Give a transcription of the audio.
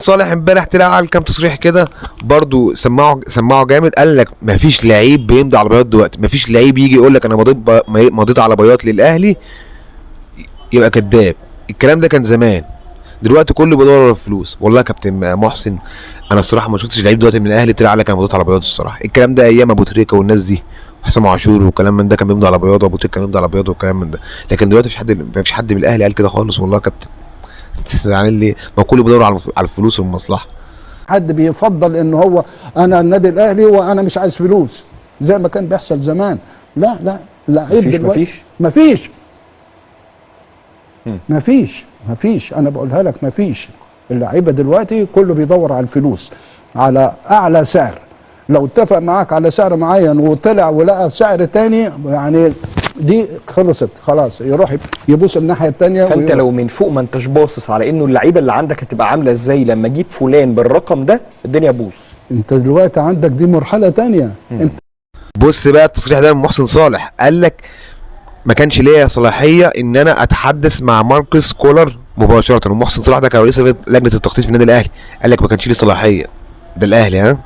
صالح امبارح طلع قال كام تصريح كده برضو سمعوا جامد. قال لك مفيش لعيب بيمضي على بياض دلوقتي، مفيش لعيب يجي يقول لك انا مضيت على بياض للاهلي يبقى كذاب. الكلام ده كان زمان، دلوقتي كله بيدور على الفلوس. والله يا كابتن محسن انا الصراحه ما شفتش لعيب دلوقتي من الاهلي طلع قال لك انا مضيت على بياض. الصراحه الكلام ده ايام ابو تريكه والناس دي وحسام عاشور والكلام من ده كان بيمضي على بياض، وابو تريكه كان بيمضي على بياض والكلام من ده. لكن دلوقتي مفيش حد من الاهلي قال كده خالص. والله يا كابتن يعني ليه؟ ما كله بيدور على الفلوس والمصلحه. حد بيفضل ان هو انا النادي الاهلي وانا مش عايز فلوس زي ما كان بيحصل زمان. لا لا لعيب دلوقتي مفيش انا بقولها لك مفيش. اللعيبه دلوقتي كله بيدور على الفلوس، على اعلى سعر. لو اتفق معاك على سعر معين وطلع ولقى سعر تاني يعني دي خلصت خلاص، يروح يبص الناحيه الثانيه. فانت لو من فوق ما انتش باصص على انه اللعيبه اللي عندك هتبقى عامله ازاي لما اجيب فلان بالرقم ده، الدنيا تبوظ. انت دلوقتي عندك دي مرحله ثانيه. انت بص بقى التصريح ده من محسن صالح، قال لك ما كانش ليا صلاحيه ان انا اتحدث مع ماركوس كولر مباشره. ومحسن صلاح ده كان رئيس لجنه التخطيط في النادي الاهلي، قال لك ما كانش لي صلاحيه. ده الاهلي ها.